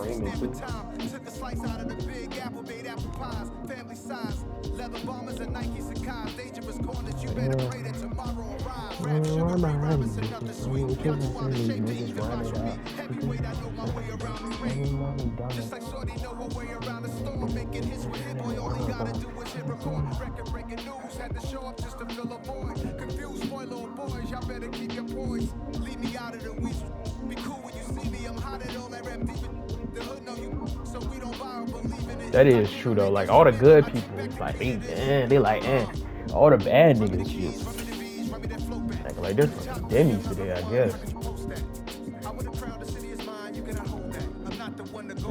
Raymond too. Took a slice out of the big apple, made apple pies, family size. Leather bombers and Nike cigars, dangerous corners. You better pray that tomorrow arrives. Rap sugar, Ray Robinson, nothing sweet. Young too out of shape, things can flash with me. Heavyweight, I know my way around the ring. Just like Shorty know her way around the storm, making hits with hit boy. All he gotta do is hit record. Record breaking news, had to show up just to fill a void. Confused, boy, little boys, y'all better keep your poise. Leave me out of the weasel. Be cool when you see me. I'm hot at all that rap deep. The hood know you, so we don't buy or believe in it. That is true though. Like all the good people, like they like all the bad niggas just like there's some Denny's today, I guess.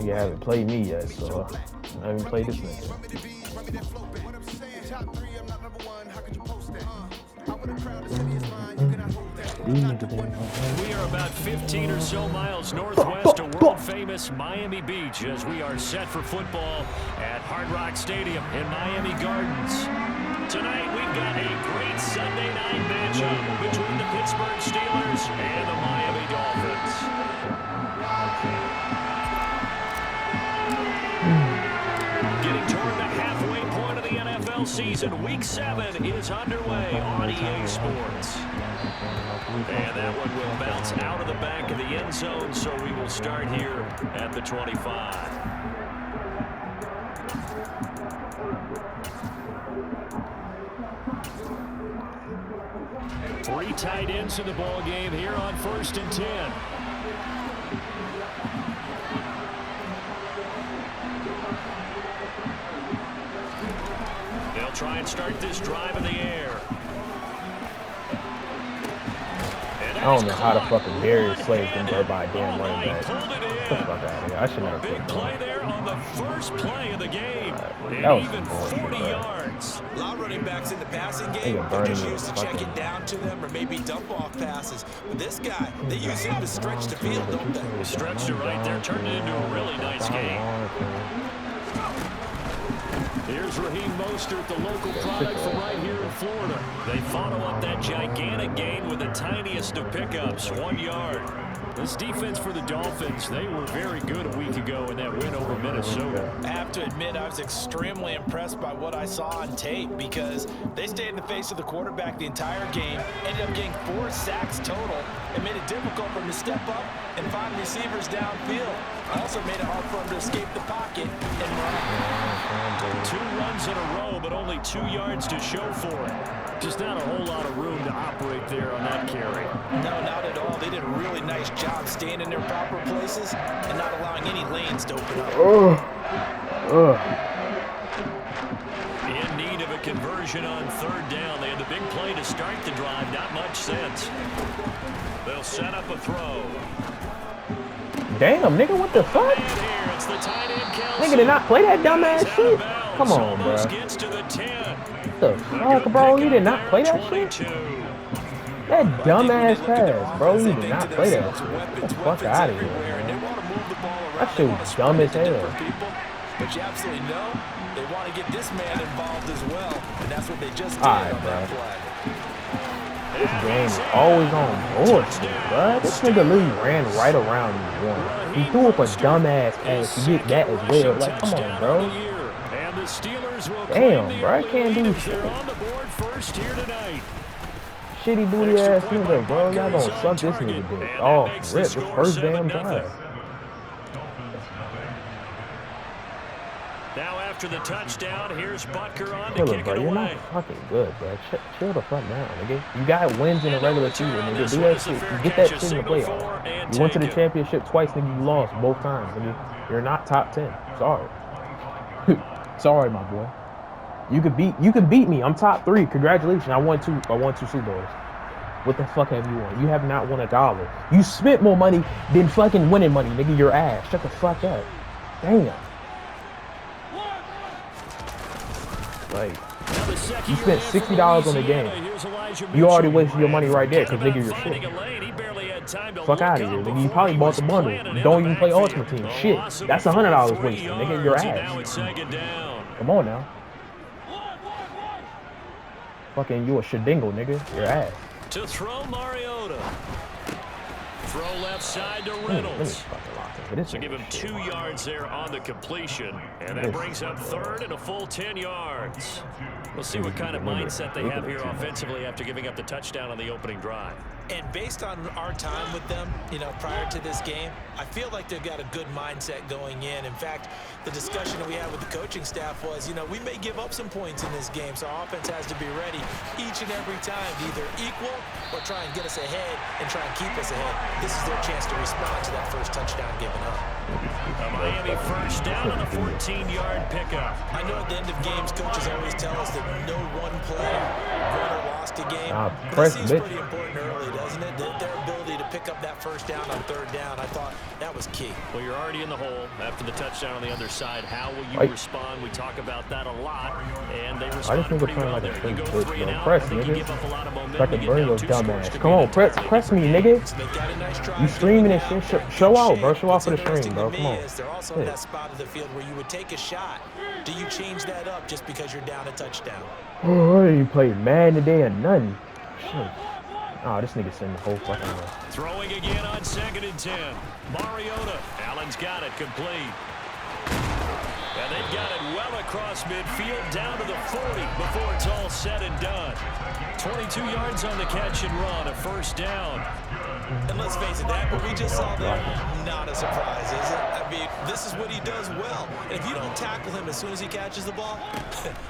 You haven't played me yet, so I haven't played this nigga. We are about 15 or so miles northwest of world-famous Miami Beach as we are set for football at Hard Rock Stadium in Miami Gardens. Tonight, we've got a great Sunday night matchup between the Pittsburgh Steelers and the Miami Dolphins. Getting toward the halfway point of the NFL season, Week 7 is underway on EA Sports. And that one will bounce out of the back of the end zone, so we will start here at the 25. Three tight ends in the ball game here on 1st and 10. They'll try and start this drive in the air. I don't know how the fucking Darius Slay can go by a damn running back. Get the fuck out of here. I should never put big play there on the first play of the game. That was even some bullshit, 40 bro. yards. A lot of running backs in the passing game are just used to check it down to them or maybe dump off passes. But this guy, they use him to stretch the field, don't they? Stretched it right there, turned it into a really nice game. Here's Raheem Mostert, the local product from right here in Florida. They follow up that gigantic gain with the tiniest of pickups, 1 yard. This defense for the Dolphins, they were very good a week ago in that win over Minnesota. I have to admit, I was extremely impressed by what I saw on tape because they stayed in the face of the quarterback the entire game, ended up getting 4 sacks total, and made it difficult for him to step up and find receivers downfield. Also made it hard for him to escape the pocket and run. 2 runs in a row, but only 2 yards to show for it. Just not a whole lot of room to operate there on that carry. No, not at all. They did a really nice job staying in their proper places and not allowing any lanes to open up. In need of a conversion on 3rd down. They had the big play to start the drive. Not much sense. They'll set up a throw. Damn, nigga, what the fuck? Nigga did not play that dumbass shit. Come on, bro. What the fuck, bro? You did not play that shit? That dumbass pass, bro. You did not play that shit. Get the fuck out of here, man. That shit was dumb as hell. But you absolutely know they want to get this man involved as well, and that's what they just did on that play. This game is always on bullshit, bro. This nigga literally ran right around you one. He threw up a dumbass pass to get that as well. Like, come on, bro. Damn, bro. I can't do shit. Shitty booty ass nigga, bro. Y'all gonna suck this nigga dick. Oh, rip. This first damn drive. Now after the touchdown, here's Butker on to Chill kick it, bro. it You're away. not fucking good, bro. Chill the fuck down, nigga. You got wins in the regular season, nigga. Do that shit. You get that shit in the playoffs. You went to the championship twice, nigga. You lost both times, nigga. You're not top 10. Sorry. Sorry, my boy. You could beat me. I'm top 3. Congratulations. I won 2 Super Bowls. What the fuck have you won? You have not won $1. You spent more money than fucking winning money, nigga. Your ass. Shut the fuck up. Damn. Like, you spent $60 on the game. You already wasted your money right there because, nigga, you're shit. Fuck out of here, nigga. You probably bought the bundle. You don't even play Ultimate Team. Shit. That's $100 wasted, nigga. Your ass. Come on now. Fucking you a shedingle, nigga. Your ass. To throw Mariota. throw left side to Let me Reynolds. fucking lock in. This So give him 2 yards there on the completion, and that brings up third and a full 10 yards. We'll see what kind of mindset they have here offensively after giving up the touchdown on the opening drive. And based on our time with them, you know, prior to this game, I feel like they've got a good mindset going in. In fact, the discussion that we had with the coaching staff was, you know, we may give up some points in this game, so our offense has to be ready each and every time to either equal or try and get us ahead and try and keep us ahead. This is their chance to respond to that first touchdown given up. A Miami first down on a 14-yard pickup. I know at the end of games, coaches always tell us that no one play won or lost a game. But it seems pretty important early, doesn't it? Their ability to pick up that first down on third down, I thought that was key. Well, you're already in the hole after the touchdown on the other side. How will you respond? We talk about that a lot, and they respond pretty well there. You go 3 and out, I think you give up a lot of momentum. You get down 2 scores. Come on, press me, nigga. You streaming and shit. Show out, bro. Show out for the stream, bro. Come on. They're also in that spot of the field where you would take a shot. Do you change that up just because you're down a touchdown? Oh, you played Madden today or nothing. Shit. Oh, this nigga sending the whole fucking way. Throwing again on 2nd and 10. Mariota. Allen's got it complete. And they've got it well across midfield down to the 40 before it's all said and done. 22 yards on the catch and run, a first down. And let's face it, that what we just saw there, not a surprise, is it? I mean, this is what he does well. And if you don't tackle him as soon as he catches the ball,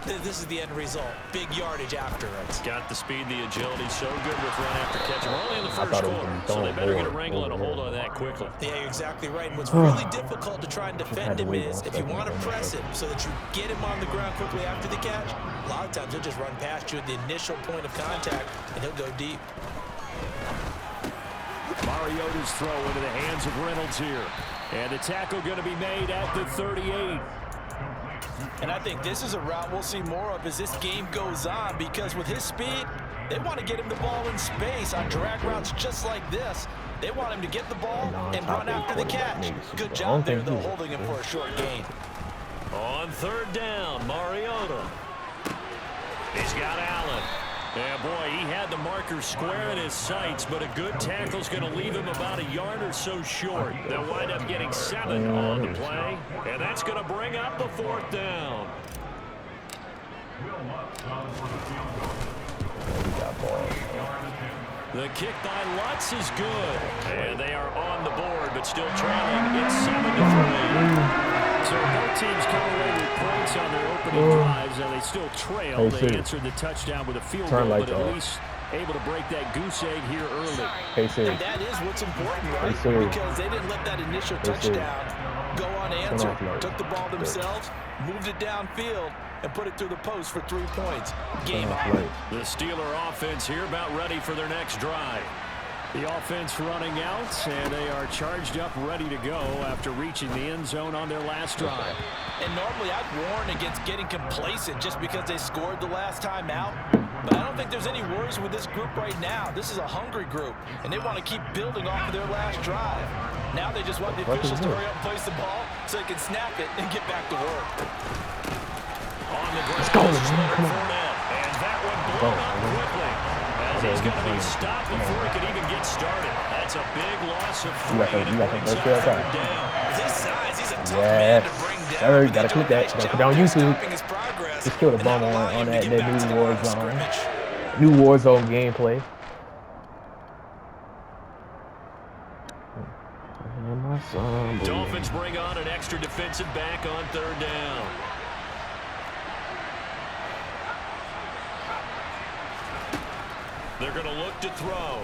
this is the end result. Big yardage after it. Got the speed, the agility, so good with run after catch. We're only in the first quarter, so they better get a wrangle and a hold on that quickly. Yeah, you're exactly right. And what's really difficult to try and defend him is if you want to press him so that you get him on the ground quickly after the catch, a lot of times he'll just run past you at the initial point of contact, and he'll go deep. Mariota's throw into the hands of Reynolds here. And the tackle going to be made at the 38. And I think this is a route we'll see more of as this game goes on, because with his speed, they want to get him the ball in space on drag routes just like this. They want him to get the ball and run after the catch. Good job there, though, holding him for a short gain. On 3rd down, Mariota. He's got Allen. Yeah, boy, he had the marker square in his sights, but a good tackle's going to leave him about a yard or so short. They'll wind up getting 7 on the play, and that's going to bring up the 4th down. The kick by Lutz is good, and they are on the board, but still trailing. It's 7-3. So both teams come away with points on their opening drives, and they still trail. They answered the touchdown with a field goal, but at least able to break that goose egg here early. And that is what's important, right? Because they didn't let that initial touchdown go unanswered. Took the ball themselves, moved it downfield, and put it through the post for 3 points. Game on. The Steeler offense here about ready for their next drive. The offense running out, and they are charged up, ready to go after reaching the end zone on their last drive. And normally I'd warn against getting complacent just because they scored the last time out. But I don't think there's any worries with this group right now. This is a hungry group, and they want to keep building off of their last drive. Now they just want the officials to hurry up and place the ball so they can snap it and get back to work. On the ground, let's go, and that one blown up quickly. He's going to be stopped before he could even get started. That's a big loss of 3. His size, he's a tough man to bring down. Sir, you gotta click that. Gotta put on YouTube. Just kill the bum on that new Warzone. New Warzone gameplay. Dolphins bring on an extra defensive back on 3rd down. They're going to look to throw.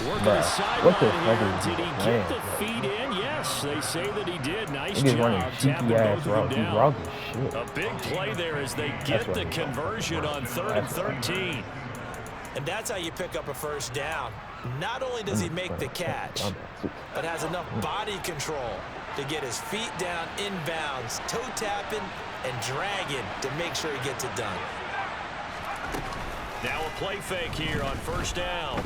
Working the sideline here. Did he get the feet in? Yes, they say that he did. Nice job tapping both of them down. A big play there as they get the conversion on 3rd and 13. And that's how you pick up a first down. Not only does he make the catch, but has enough body control to get his feet down inbounds, toe tapping and dragging to make sure he gets it done. Now a play fake here on 1st down.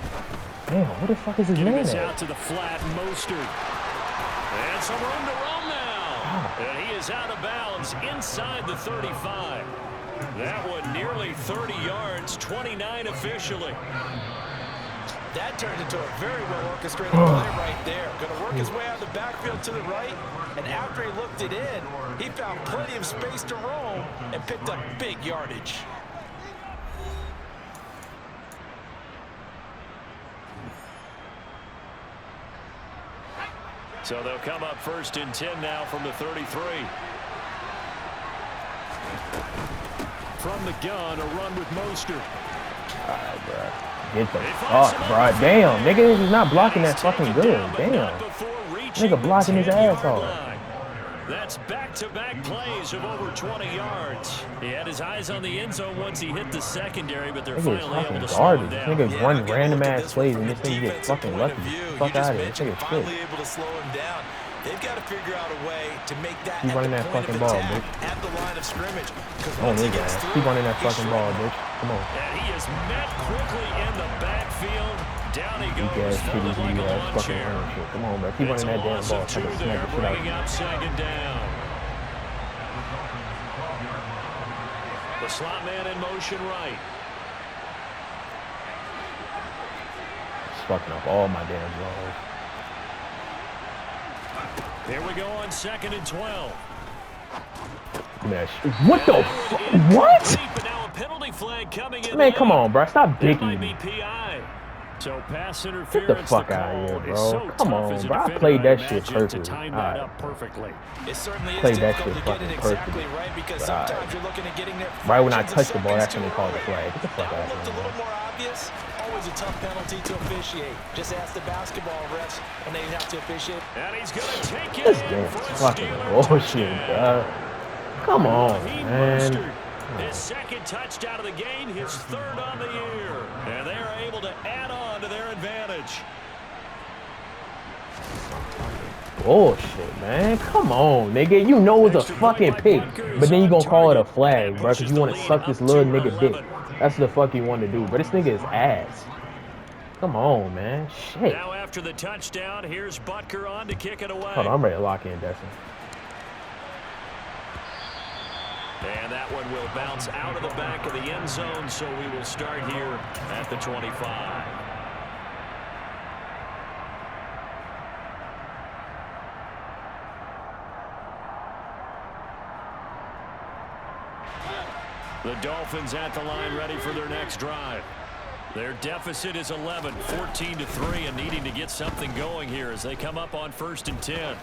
Damn, what the fuck is his name? This out to the flat, Mostert. And some room to roam now. And he is out of bounds inside the 35. That one nearly 30 yards, 29 officially. That turned into a very well-orchestrated play right there. Going to work his way out of the backfield to the right, and after he looked it in, he found plenty of space to roam and picked up big yardage. So they'll come up 1st and 10 now from the 33. From the gun, a run with Mostert. All right, bro. Get the fuck, bro. Damn, nigga is not blocking that fucking good. Damn. Nigga blocking his ass off. That's back-to-back plays of over 20 yards. He had his eyes on the end zone once he hit the secondary, but they're finally able to slow him down. Nigga run random-ass plays and this thing gets fucking lucky. Fuck out of here. This nigga's finally able to slow him down. They've got to figure out a way to make that keep running that fucking ball, bitch. At the line of scrimmage. Oh, nigga, keep running that fucking ball, bitch. Come on. And he is met quickly in the backfield. Down he goes, folded like a lawn chair. Come on, bro. Keep running that damn ball. It's a loss of 2 there, bringing up 2nd down. The slot man in motion right. It's fucking up all my damn balls. Here we go on 2nd and 12. What the fuck? What? Now a penalty flag coming in. Man, come on, bro. Stop dicking. So pass interference. Get the fuck out of here, bro. Come on, bro. I played that shit perfectly. Perfectly. It certainly is played that shit difficult to get fucking it exactly perfectly. right because sometimes you're looking at getting there. Right when I touched the ball, that's when they called the flag. Get the fuck out of Looked a here, little man. more obvious. Always a tough penalty to officiate. Just ask the basketball refs when they have to officiate. And he's going to take it This in damn for a fucking Steeler bullshit, touchdown. bro. Come on, man. His 2nd touchdown of the game, his 3rd on the year. And they are able to add on to their advantage. Bullshit, man. Come on, nigga. You know it's a fucking pick, but then you gonna call it a flag, bro, because you want to suck this little nigga dick. That's the fuck you want to do, but this nigga is ass. Come on, man. Shit. Now after the touchdown, here's Butker on to kick it away. Hold on, I'm ready to lock in, Destin. And that one will bounce out of the back of the end zone, so we will start here at the 25. The Dolphins at the line ready for their next drive. Their deficit is 11, 14-3, and needing to get something going here as they come up on 1st and 10.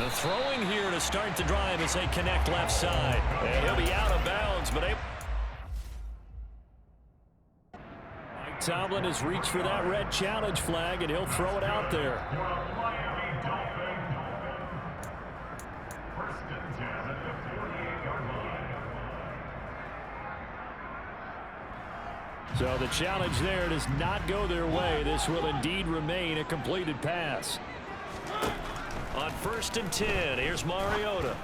Throwing here to start the drive as they connect left side. And he'll be out of bounds, but Mike Tomlin has reached for that red challenge flag, and he'll throw it out there. So the challenge there does not go their way. This will indeed remain a completed pass. On 1st and 10, here's Mariota.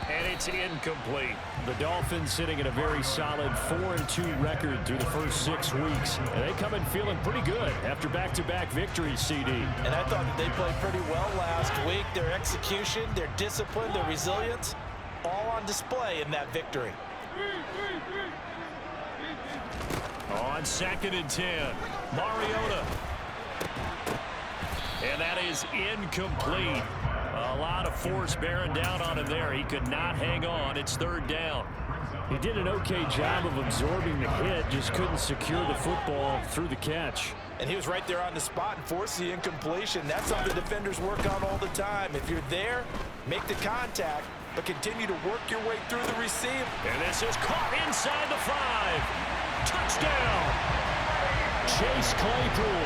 And it's incomplete. The Dolphins sitting at a very solid 4-2 record through the first 6 weeks. And they come in feeling pretty good after back-to-back victories, CD. And I thought that they played pretty well last week. Their execution, their discipline, their resilience, all on display in that victory. On 2nd and 10, Mariota. And that is incomplete. A lot of force bearing down on him there. He could not hang on. It's 3rd down. He did an okay job of absorbing the hit, just couldn't secure the football through the catch. And he was right there on the spot and forced the incompletion. That's something defenders work on all the time. If you're there, make the contact, but continue to work your way through the receiver. And this is caught inside the 5. Touchdown! Chase Claypool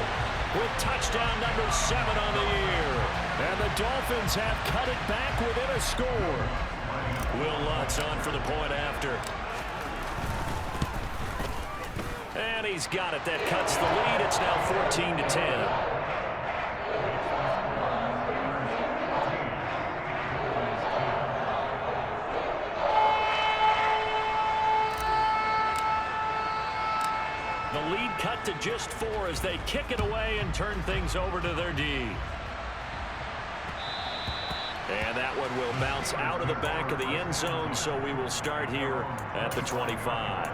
with touchdown number 7 on the year. And the Dolphins have cut it back within a score. Will Lutz on for the point after. And he's got it. That cuts the lead. It's now 14-10. The lead cut to just 4 as they kick it away and turn things over to their D. And that one will bounce out of the back of the end zone, so we will start here at the 25.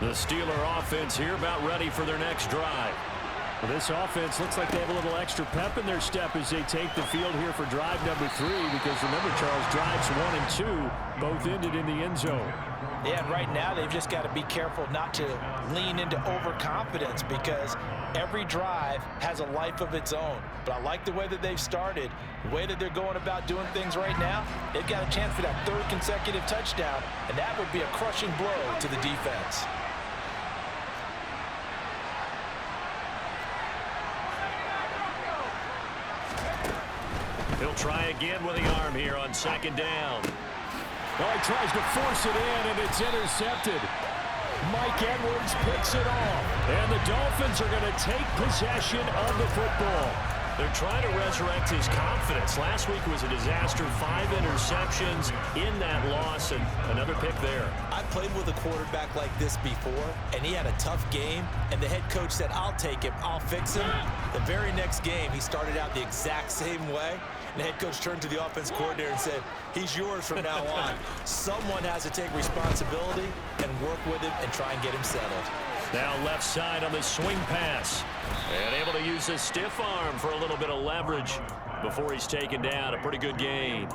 The Steeler offense here about ready for their next drive. Well, this offense looks like they have a little extra pep in their step as they take the field here for drive number 3, because remember, Charles, drives 1 and 2 both ended in the end zone. Yeah, and right now they've just got to be careful not to lean into overconfidence, because every drive has a life of its own. But I like the way that they've started, the way that they're going about doing things right now. They've got a chance for that 3rd consecutive touchdown, and that would be a crushing blow to the defense. He'll try again with the arm here on 2nd down. Oh, he tries to force it in, and it's intercepted. Mike Edwards picks it off. And the Dolphins are going to take possession of the football. They're trying to resurrect his confidence. Last week was a disaster. 5 interceptions in that loss, and another pick there. I played with a quarterback like this before, and he had a tough game, and the head coach said, "I'll take him, I'll fix him." The very next game, he started out the exact same way. And the head coach turned to the offense coordinator and said, "He's yours from now on." Someone has to take responsibility and work with him and try and get him settled. Now left side on the swing pass. And able to use his stiff arm for a little bit of leverage before he's taken down. A pretty good gain.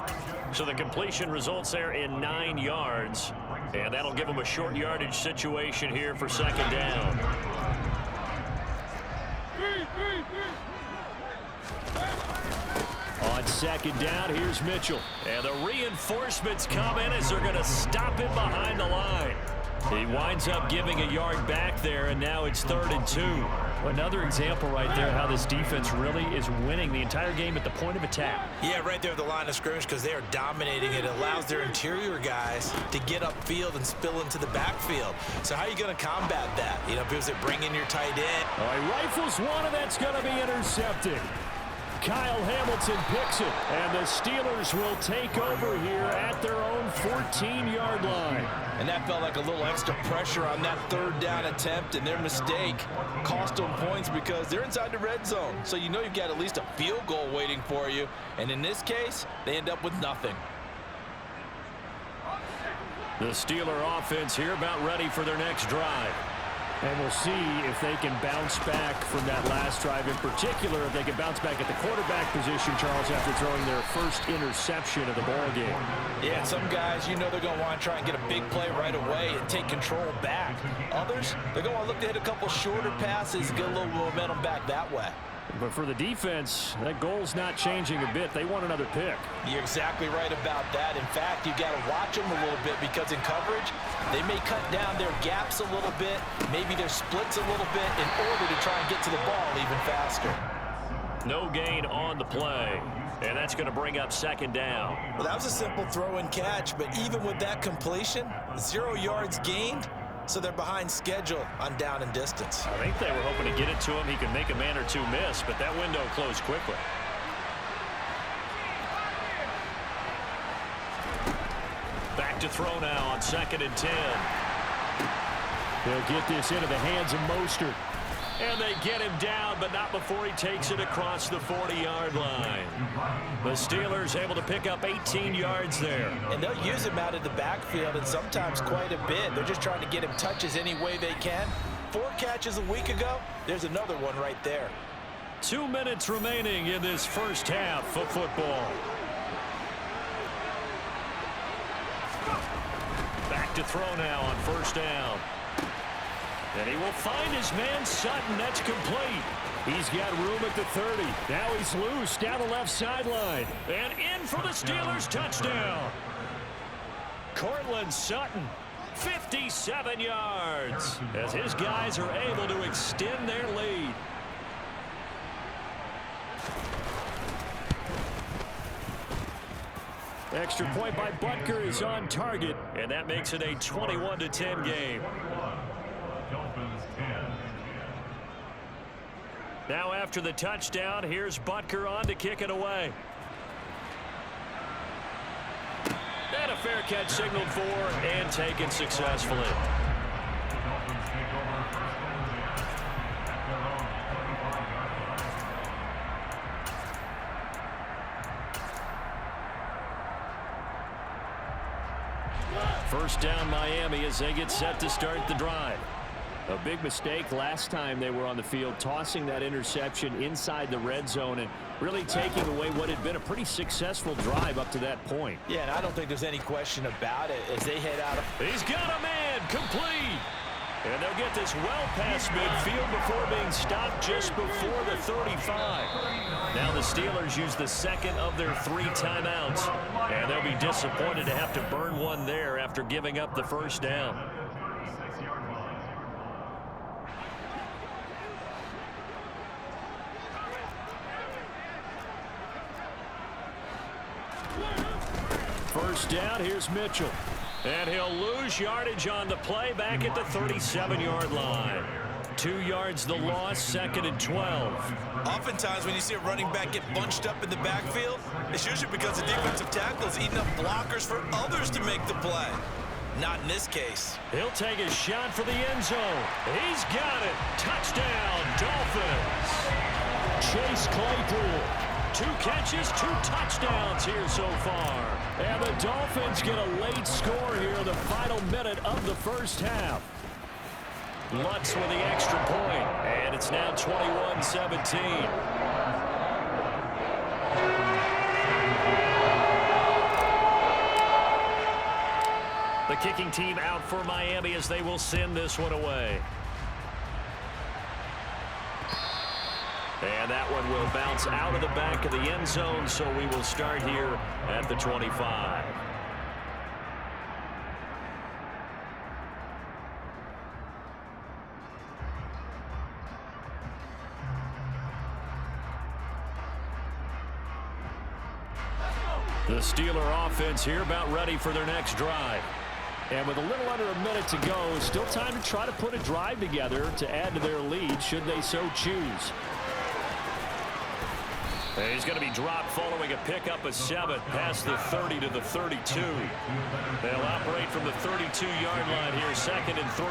So the completion results there in 9 yards. And that'll give him a short yardage situation here for 2nd down. On 2nd down, here's Mitchell. And the reinforcements come in as they're going to stop him behind the line. He winds up giving a yard back there, and now it's 3rd and 2. Another example right there how this defense really is winning the entire game at the point of attack. Yeah, right there at the line of scrimmage, because they are dominating. It allows their interior guys to get upfield and spill into the backfield. So how are you going to combat that? You know, because they bring in your tight end. Oh, he rifles one, and that's going to be intercepted. Kyle Hamilton picks it, and the Steelers will take over here at their own 14-yard line. And that felt like a little extra pressure on that 3rd down attempt, and their mistake cost them points because they're inside the red zone. So you know you've got at least a field goal waiting for you. And in this case, they end up with nothing. The Steeler offense here about ready for their next drive. And we'll see if they can bounce back from that last drive. In particular, if they can bounce back at the quarterback position, Charles, after throwing their first interception of the ball game. Yeah, some guys, you know they're going to want to try and get a big play right away and take control back. Others, they're going to look to hit a couple shorter passes and get a little momentum back that way. But for the defense, that goal's not changing a bit. They want another pick. You're exactly right about that. In fact, you got to watch them a little bit, because in coverage, they may cut down their gaps a little bit, maybe their splits a little bit, in order to try and get to the ball even faster. No gain on the play, and that's going to bring up 2nd down. Well, that was a simple throw and catch, but even with that completion, 0 yards gained. So they're behind schedule on down and distance. I think they were hoping to get it to him. He could make a man or two miss, but that window closed quickly. Back to throw now on 2nd and 10. They'll get this into the hands of Mostert. And they get him down, but not before he takes it across the 40-yard line. The Steelers able to pick up 18 yards there. And they'll use him out of the backfield, and sometimes quite a bit. They're just trying to get him touches any way they can. 4 catches a week ago. There's another one right there. 2 minutes remaining in this first half of football. Back to throw now on 1st down. And he will find his man Sutton. That's complete. He's got room at the 30. Now he's loose down the left sideline. And in for the Steelers touchdown. Cortland Sutton, 57 yards, as his guys are able to extend their lead. Extra point by Butker is on target, and that makes it a 21-10 game. Now after the touchdown, here's Butker on to kick it away. And a fair catch signaled for and taken successfully. First down Miami as they get set to start the drive. A big mistake last time they were on the field, tossing that interception inside the red zone and really taking away what had been a pretty successful drive up to that point. Yeah, and I don't think there's any question about it as they head out. He's got a man, complete. And they'll get this well past midfield before being stopped just before the 35. Now the Steelers use the second of their 3 timeouts. And they'll be disappointed to have to burn one there after giving up the first down. First down, here's Mitchell. And he'll lose yardage on the play back at the 37-yard line. 2 yards the loss, 2nd and 12. Oftentimes when you see a running back get bunched up in the backfield, it's usually because the defensive tackle is eating up blockers for others to make the play. Not in this case. He'll take a shot for the end zone. He's got it. Touchdown, Dolphins. Chase Claypool. 2 catches, 2 touchdowns here so far. And the Dolphins get a late score here in the final minute of the first half. Lutz with the extra point, and it's now 21-17. The kicking team out for Miami as they will send this one away. And that one will bounce out of the back of the end zone, so we will start here at the 25. The Steeler offense here about ready for their next drive. And with a little under a minute to go, still time to try to put a drive together to add to their lead should they so choose. And he's going to be dropped following a pickup of 7 past the 30 to the 32. They'll operate from the 32-yard line here, 2nd and 3.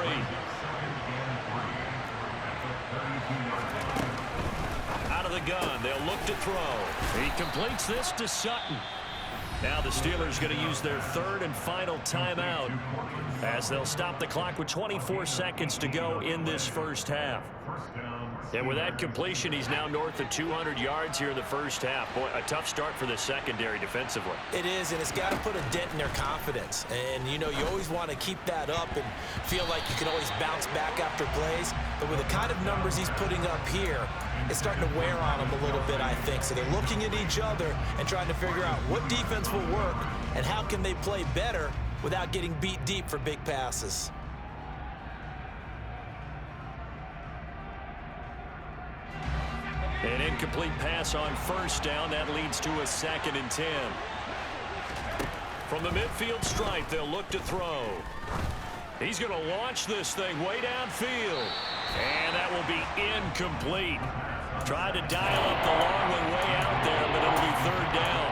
Out of the gun, they'll look to throw. He completes this to Sutton. Now the Steelers going to use their 3rd and final timeout as they'll stop the clock with 24 seconds to go in this first half. And with that completion, he's now north of 200 yards here in the first half. Boy, a tough start for the secondary defensively. It is, and it's got to put a dent in their confidence. And, you know, you always want to keep that up and feel like you can always bounce back after plays. But with the kind of numbers he's putting up here, it's starting to wear on them a little bit, I think. So they're looking at each other and trying to figure out what defense will work and how can they play better without getting beat deep for big passes. An incomplete pass on first down. That leads to a 2nd and 10. From the midfield stripe, they'll look to throw. He's going to launch this thing way downfield. And that will be incomplete. Tried to dial up the long one way out there, but it'll be 3rd down.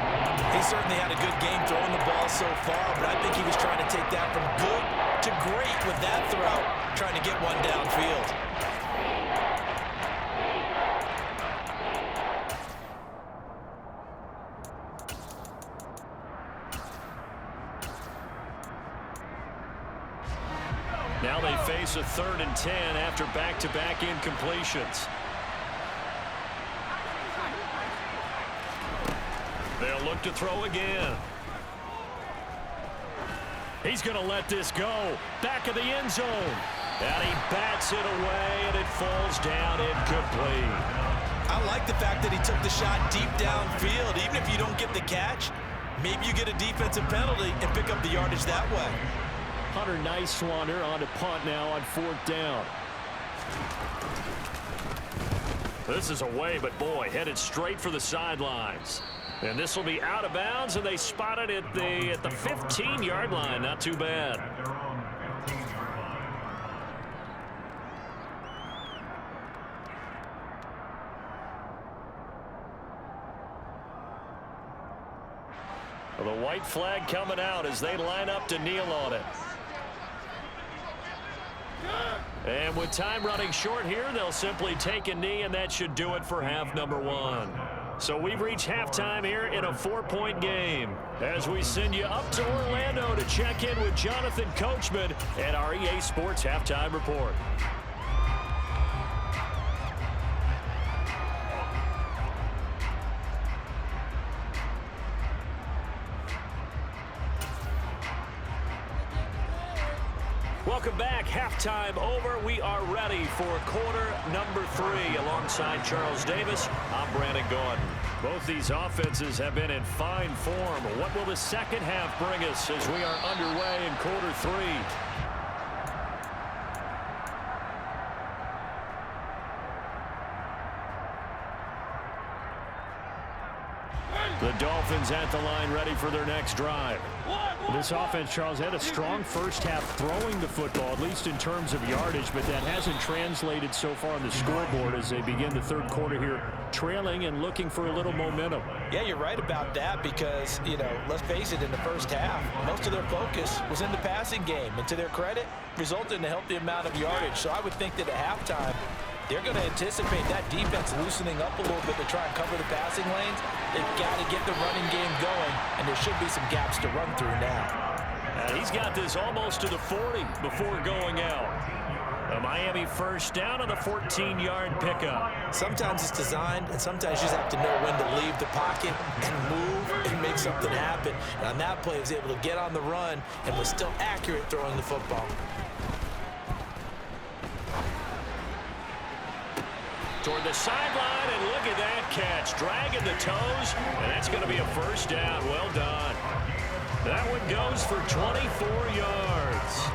He certainly had a good game throwing the ball so far, but I think he was trying to take that from good to great with that throw, trying to get one downfield. Now they face a 3rd and 10 after back-to-back incompletions. They'll look to throw again. He's going to let this go. Back of the end zone. And he bats it away, and it falls down incomplete. I like the fact that he took the shot deep downfield. Even if you don't get the catch, maybe you get a defensive penalty and pick up the yardage that way. Hunter Nice-Swander on to punt now on 4th down. This is away, but boy, headed straight for the sidelines. And this will be out of bounds, and they spot it at the 15-yard line. Not too bad. Well, the white flag coming out as they line up to kneel on it. And with time running short here, they'll simply take a knee, and that should do it for half number 1. So we've reached halftime here in a 4-point game as we send you up to Orlando to check in with Jonathan Coachman at our EA Sports Halftime Report. Welcome back. Halftime over. We are ready for quarter number 3. Alongside Charles Davis, I'm Brandon Gordon. Both these offenses have been in fine form. What will the second half bring us as we are underway in quarter 3? The Dolphins at the line, ready for their next drive. This offense, Charles, had a strong first half throwing the football, at least in terms of yardage, but that hasn't translated so far on the scoreboard as they begin the third quarter here, trailing and looking for a little momentum. Yeah, you're right about that because, let's face it, in the first half, most of their focus was in the passing game, and to their credit, resulted in a healthy amount of yardage. So I would think that at halftime, they're going to anticipate that defense loosening up a little bit to try and cover the passing lanes. They've got to get the running game going, and there should be some gaps to run through now. He's got this almost to the 40 before going out. A Miami first down on the 14-yard pickup. Sometimes it's designed, and sometimes you just have to know when to leave the pocket and move and make something happen. And on that play, he was able to get on the run and was still accurate throwing the football. Toward the sideline, and look at that catch. Dragging the toes, and that's going to be a first down. Well done. That one goes for 24 yards.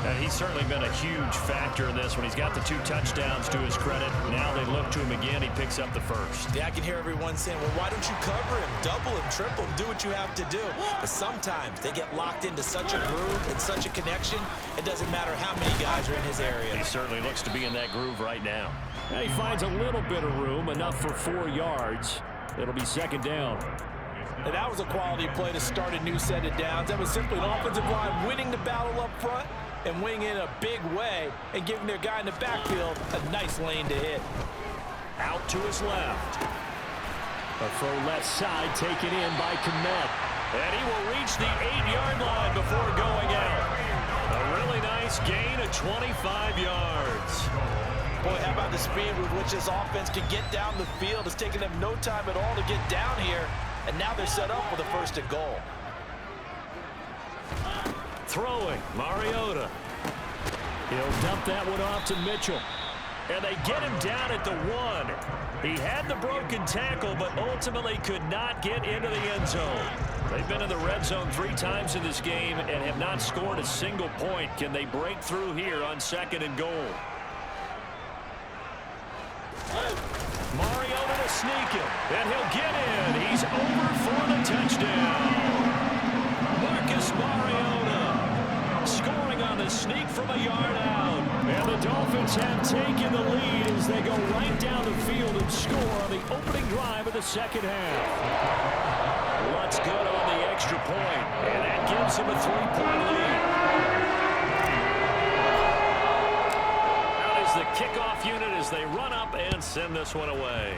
And he's certainly been a huge factor in this one. He's got the 2 touchdowns to his credit. Now they look to him again. He picks up the first. Yeah, I can hear everyone saying, well, why don't you cover him, double him, triple him, do what you have to do. But sometimes they get locked into such a groove and such a connection, it doesn't matter how many guys are in his area. He certainly looks to be in that groove right now. And he finds a little bit of room, enough for 4 yards. It'll be second down. And that was a quality play to start a new set of downs. That was simply an offensive line winning the battle up front and winning in a big way and giving their guy in the backfield a nice lane to hit. Out to his left. A throw left side taken in by Kmet. And he will reach the 8-yard line before going out. A really nice gain of 25 yards. Boy, how about the speed with which this offense can get down the field? It's taken them no time at all to get down here. And now they're set up with a first and goal. Throwing, Mariota. He'll dump that one off to Mitchell. And they get him down at the 1. He had the broken tackle, but ultimately could not get into the end zone. They've been in the red zone 3 times in this game and have not scored a single point. Can they break through here on second and goal? Mariota to sneak it, and he'll get in. He's over for the touchdown. Marcus Mariota scoring on the sneak from a yard out. And the Dolphins have taken the lead as they go right down the field and score on the opening drive of the second half. What's good on the extra point, and that gives them a 3-point lead. The kickoff unit as they run up and send this one away.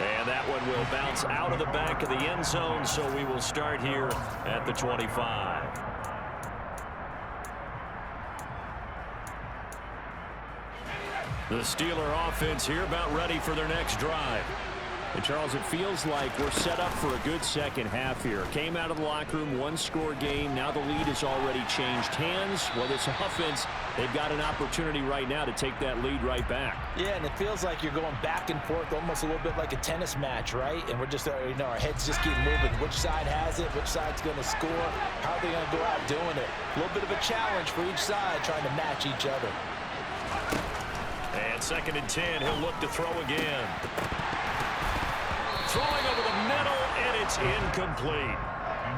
And that one will bounce out of the back of the end zone, so we will start here at the 25. The Steeler offense here about ready for their next drive. And Charles, it feels like we're set up for a good second half here. Came out of the locker room, 1-score game. Now the lead has already changed hands. Well, this offense, they've got an opportunity right now to take that lead right back. Yeah, and it feels like you're going back and forth, almost a little bit like a tennis match, right? And we're just, our heads just keep moving. Which side has it? Which side's going to score? How are they going to go out doing it? A little bit of a challenge for each side, trying to match each other. And second and 10, he'll look to throw again. Throwing over the middle, and it's incomplete.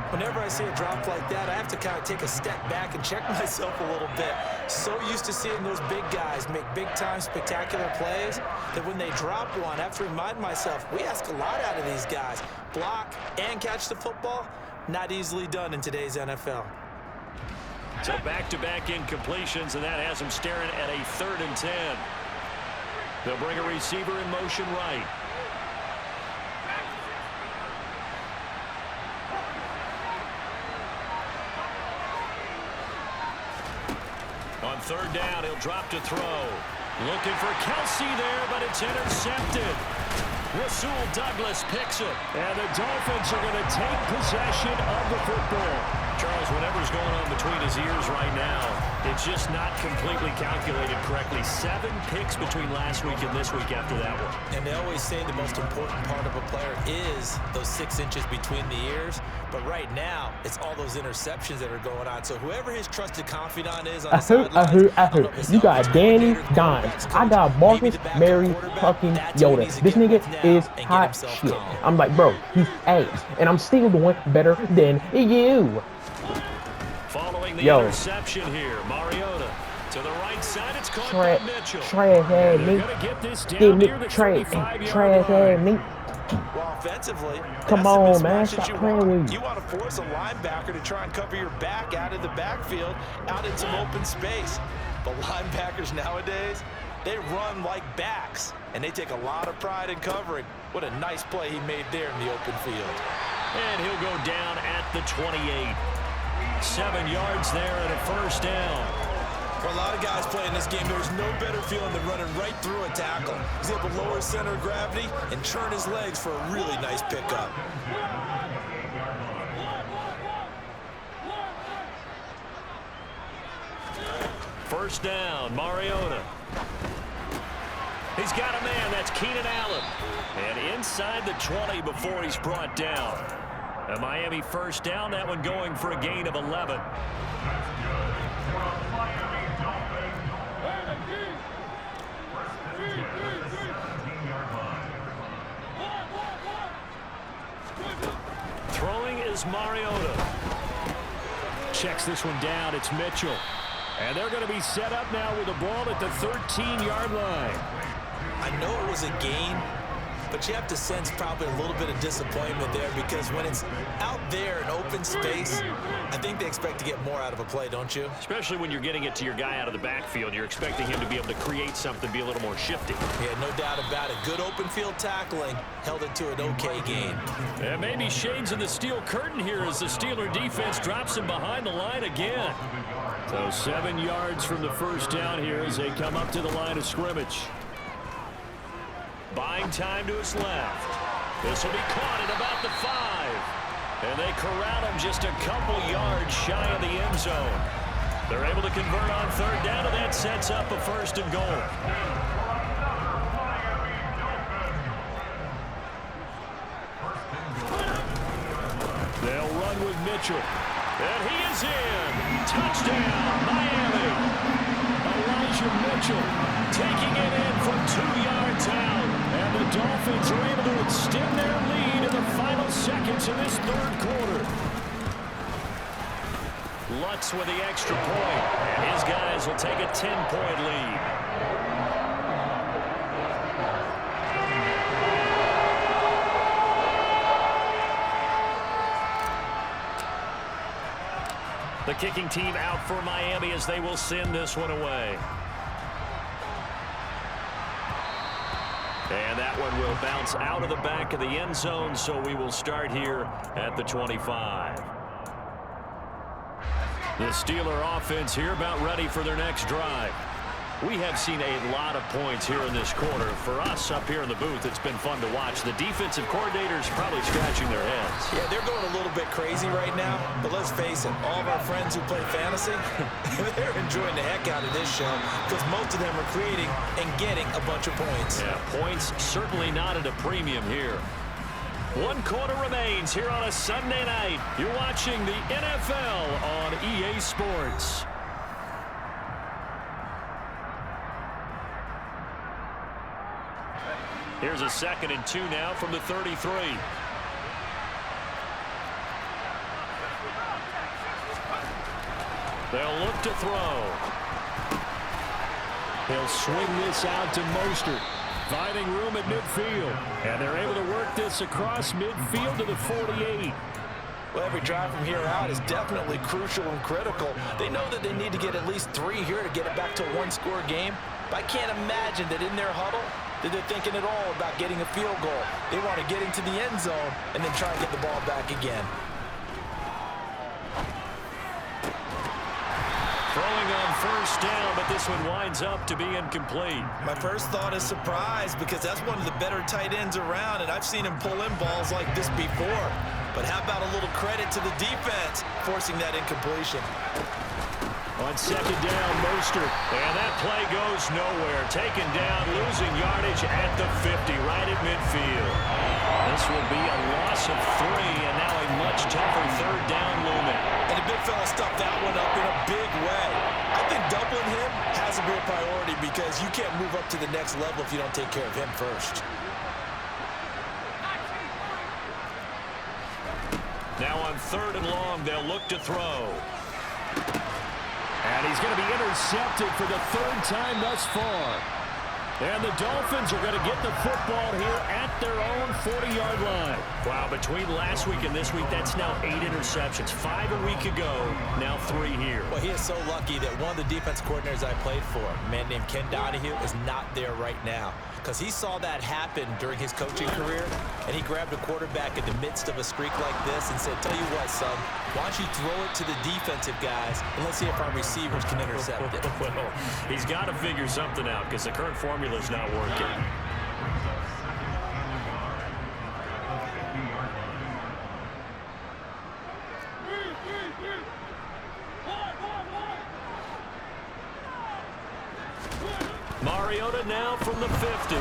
Whenever I see a drop like that, I have to kind of take a step back and check myself a little bit. So used to seeing those big guys make big-time spectacular plays that when they drop one, I have to remind myself, we ask a lot out of these guys. Block and catch the football, not easily done in today's NFL. So back-to-back incompletions, and that has them staring at a 3rd and 10. They'll bring a receiver in motion right. On 3rd down, he'll drop to throw. Looking for Kelsey there, but it's intercepted. Rasul Douglas picks it. And the Dolphins are going to take possession of the football. Charles, whatever's going on between his ears right now, it's just not completely calculated correctly. 7 picks between last week and this week after that one. And they always say the most important part of a player is those 6 inches between the ears. But right now, it's all those interceptions that are going on. So whoever his trusted confidant is on the sidelines, you got Danny Dimes. I got Marcus Mary fucking Yoda. This nigga is hot shit. I'm like, bro, he's ass. And I'm still doing better than you. Following the interception here, Mariota to the right side. It's caught by Mitchell. Trash ass me. Trash ass me. Well, offensively, come on, man. Stop playing with you. You want to force a linebacker to try and cover your back out of the backfield, out in some open space. But linebackers nowadays, they run like backs, and they take a lot of pride in covering. What a nice play he made there in the open field. And he'll go down at the 28. 7 yards there and a first down. For a lot of guys playing this game, there's no better feeling than running right through a tackle. He's able to lower his center of gravity and churn his legs for a really nice pickup. First down, Mariota. He's got a man, that's Keenan Allen. And inside the 20 before he's brought down. A Miami first down, that one going for a gain of 11. Throwing is Mariota. Checks this one down, it's Mitchell. And they're going to be set up now with the ball at the 13-yard line. I know it was a gain, but you have to sense probably a little bit of disappointment there because when it's out there in open space, I think they expect to get more out of a play, don't you? Especially when you're getting it to your guy out of the backfield. You're expecting him to be able to create something, be a little more shifty. Yeah, no doubt about it. Good open field tackling held it to an okay gain. And maybe shades in the steel curtain here as the Steeler defense drops him behind the line again. So 7 yards from the first down here as they come up to the line of scrimmage. Buying time to his left. This will be caught at about the 5. And they corral him just a couple yards shy of the end zone. They're able to convert on third down, and that sets up a first and goal. They'll run with Mitchell. And he is in. Touchdown, Miami. Elijah Mitchell taking it in from 2 yards out. And the Dolphins are able to extend their lead in the final seconds of this third quarter. Lutz with the extra point. And his guys will take a 10-point lead. The kicking team out for Miami as they will send this one away. And that one will bounce out of the back of the end zone, so we will start here at the 25. The Steeler offense here about ready for their next drive. We have seen a lot of points here in this quarter. For us up here in the booth, it's been fun to watch. The defensive coordinators probably scratching their heads. Yeah, they're going a little bit crazy right now, but let's face it, all of our friends who play fantasy, they're enjoying the heck out of this show because most of them are creating and getting a bunch of points. Yeah, points certainly not at a premium here. 1 quarter remains here on a Sunday night. You're watching the NFL on EA Sports. Here's a 2nd and 2 now from the 33. They'll look to throw. He'll swing this out to Mostert. Finding room at midfield. And they're able to work this across midfield to the 48. Well, every drive from here out is definitely crucial and critical. They know that they need to get at least 3 here to get it back to a 1-score game. But I can't imagine that in their huddle that they're thinking at all about getting a field goal. They want to get into the end zone and then try and get the ball back again. Throwing on first down, but this one winds up to be incomplete. My first thought is surprise because that's one of the better tight ends around, and I've seen him pull in balls like this before. But how about a little credit to the defense forcing that incompletion? On second down, Mostert. And that play goes nowhere. Taken down, losing yardage at the 50, right at midfield. This will be a loss of 3, and now a much tougher third down looming. And the big fella stuffed that one up in a big way. I think doubling him has to be a priority because you can't move up to the next level if you don't take care of him first. Now on third and long, they'll look to throw. And he's going to be intercepted for the third time thus far. And the Dolphins are going to get the football here at their own 40-yard line. Wow, between last week and this week, that's now 8 interceptions. 5 a week ago, now 3 here. Well, he is so lucky that one of the defense coordinators I played for, a man named Ken Donahue, is not there right now. Because he saw that happen during his coaching career, and he grabbed a quarterback in the midst of a streak like this and said, tell you what, son, why don't you throw it to the defensive guys, and let's see if our receivers can intercept it. Well, he's got to figure something out because the current formula is not working. Mariota now from the 50.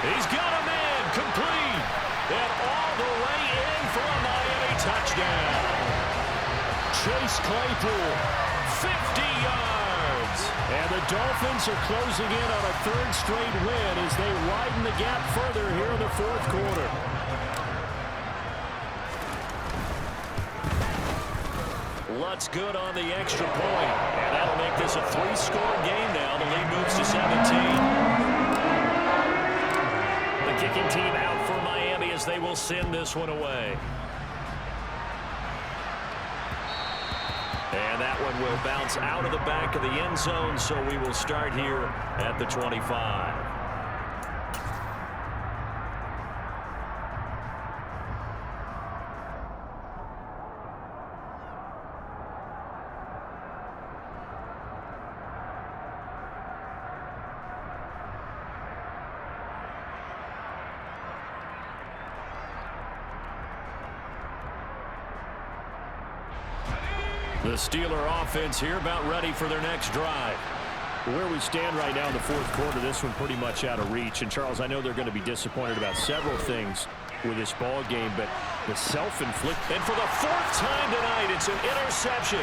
He's got a man complete. And all the way in for a Miami touchdown. Chase Claypool, 50 yards. And the Dolphins are closing in on a third straight win as they widen the gap further here in the fourth quarter. Lutz good on the extra point. And that'll make this a 3-score game now. The lead moves to 17. The kicking team out for Miami as they will send this one away. And that one will bounce out of the back of the end zone, so we will start here at the 25. The Steeler offense here about ready for their next drive. Where we stand right now in the fourth quarter, this one pretty much out of reach. And, Charles, I know they're going to be disappointed about several things with this ball game, but the self-inflicted. And for the 4th time tonight, it's an interception.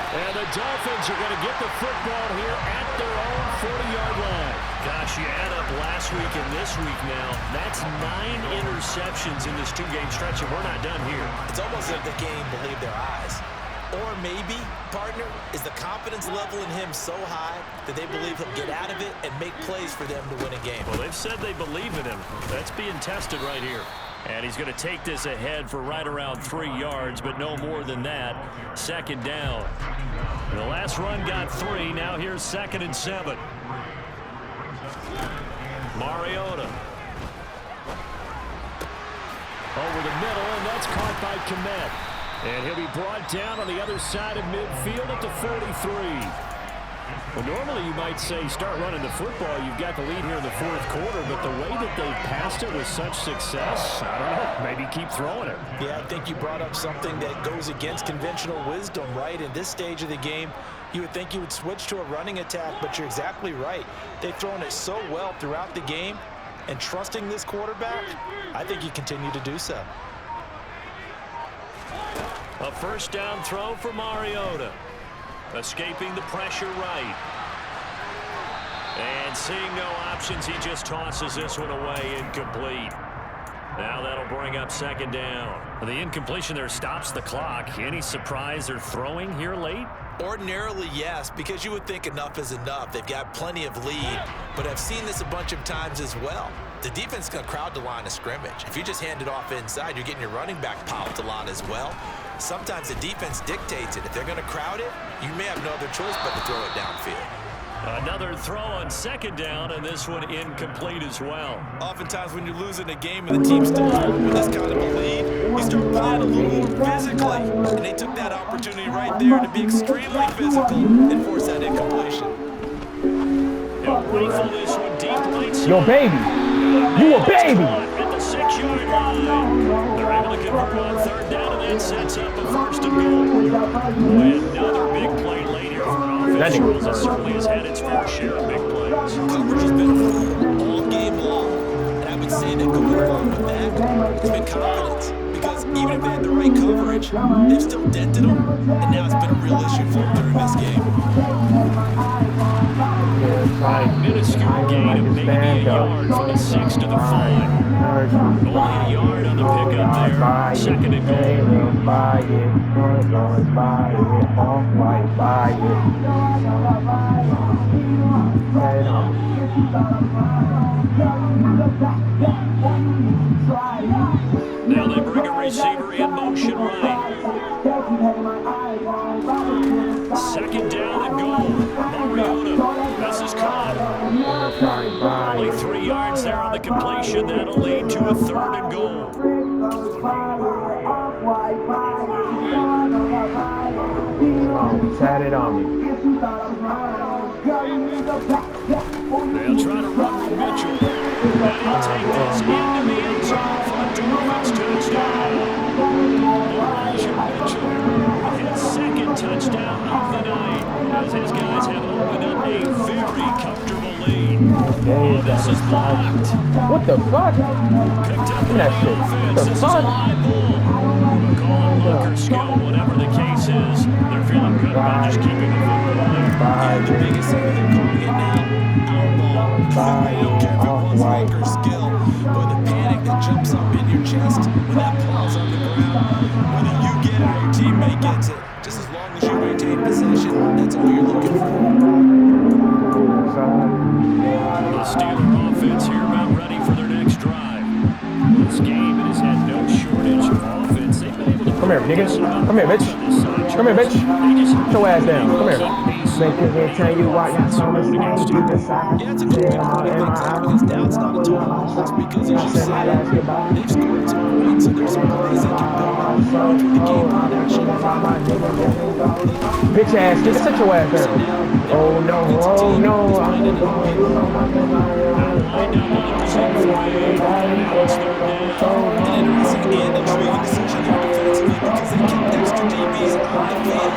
And the Dolphins are going to get the football here at their own 40-yard line. Gosh, you add up last week and this week now, that's 9 interceptions in this 2-game stretch, and we're not done here. It's almost like the game believed their eyes. Or maybe, partner, is the confidence level in him so high that they believe he'll get out of it and make plays for them to win a game. Well, they've said they believe in him. That's being tested right here. And he's going to take this ahead for right around 3 yards, but no more than that. Second down. The last run got 3. Now here's 2nd and 7. Mariota. Over the middle, and that's caught by Kmet. And he'll be brought down on the other side of midfield at the 43. Well, normally you might say start running the football. You've got the lead here in the fourth quarter, but the way that they've passed it with such success, I don't know, maybe keep throwing it. Yeah, I think you brought up something that goes against conventional wisdom, right? In this stage of the game, you would think you would switch to a running attack, but you're exactly right. They've thrown it so well throughout the game, and trusting this quarterback, I think you continue to do so. A first down throw for Mariota. Escaping the pressure right. And seeing no options, he just tosses this one away, incomplete. Now that'll bring up 2nd down. The incompletion there stops the clock. Any surprise they're throwing here late? Ordinarily, yes, because you would think enough is enough. They've got plenty of lead, but I've seen this a bunch of times as well. The defense is going to crowd the line of scrimmage. If you just hand it off inside, you're getting your running back popped a lot as well. Sometimes the defense dictates it. If they're going to crowd it, you may have no other choice but to throw it downfield. Another throw on second down, and this one incomplete as well. Oftentimes when you're losing a game and the team's still holding with this kind of a lead, you start playing a little more physically. And they took that opportunity right there to be extremely physical and force that incompletion. He'll rifle this one deep right side. Yo, baby. You a baby. At the 6-yard line. They're able to convert on third down, and that sets up a first and goal. Boy, another big play late here for an offense. It certainly has had its fair share of big plays. Coverage has been a problem all game long. And I would say that going along with that has been confidence. Because even if they had the right coverage, they've still dented them. And now it's been a real issue for them during this game. Minuscule gain of maybe a yard from the 6 to the 5. Only a yard on the pickup there. Second and goal. Buy it, buy it, off-white, buy Now they bring a receiver in motion right. Second down and goal. Mariota. This is caught. Only 3 yards there on the completion. That'll lead to a third and goal. Sat it on me. They'll try to run with Mitchell. And he'll take this into the end zone for a Dolphins touchdown. Elijah Mitchell, his second touchdown of the night, as his guys have opened up a very comfortable lead. Oh, this is blocked. What the fuck? Picked up That shit. offense. The This is a fuck? live ball. Call it luck or skill, whatever the case is. They're feeling good about just keeping the football there. And the biggest thing they're calling it now, outlaw. They don't care if it was luck or skill. Boy, the panic that jumps up in your chest when that ball's on the ground, whether you get it or your teammate gets it, just as long as you maintain possession, that's all you're looking for. The Steeler offense here about ready for their next drive. This game has had no shortage of offense. They've been able to Come here, niggas. Come here, bitch. Come here, bitch. Put your ass down. Come here. Make it tell you why y'all so much name you decide. Yeah, it's a good point because now it's not a total loss because, as you said, they've scored some points, so there's some plays they can build on through the game on action. Bitch ass, nigga, sit your ass down. Oh no, oh no. An interesting and intriguing decision here defensively because they kept extra DBs on the field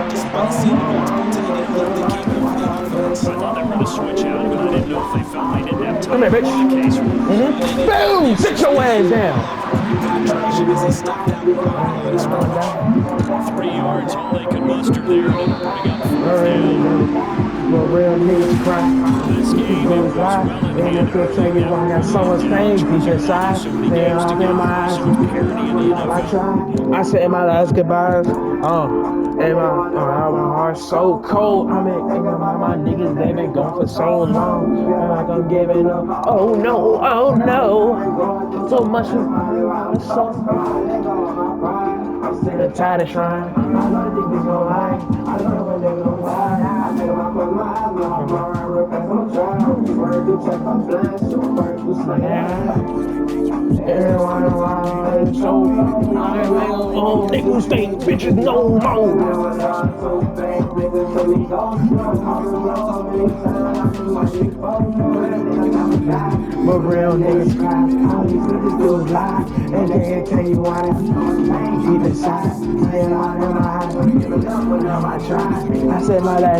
despite seeing the multiple taken look they came in for the offense. I thought they were going to switch out, but I didn't know if they felt they didn't have time. Come here, bitch. The case was. Boom! Sit your ass down. Penetration as they stepped down the line on his run. 3 yards, all they could muster there to bring up fourth down. Well, real niggas cry. This game Goes live, and if you'll tell you why I got so much pain deep inside, then I'm in my eyes. I try. I said my last goodbyes. And my heart's so cold. I'm thinking about my niggas, they been gone for so long. I'm like I'm giving up. Oh no, oh no. So much of my soul. I'm sick and tired of trying. I know niggas gon' lie. I know when they gon' lie. I think I'm my mind. I'm trying. Word to check my blast. Word to say everyone around. So I will niggas think bitches no more. But real niggas cry. All these niggas do lie. And they can't tell you why they deep inside. I said my last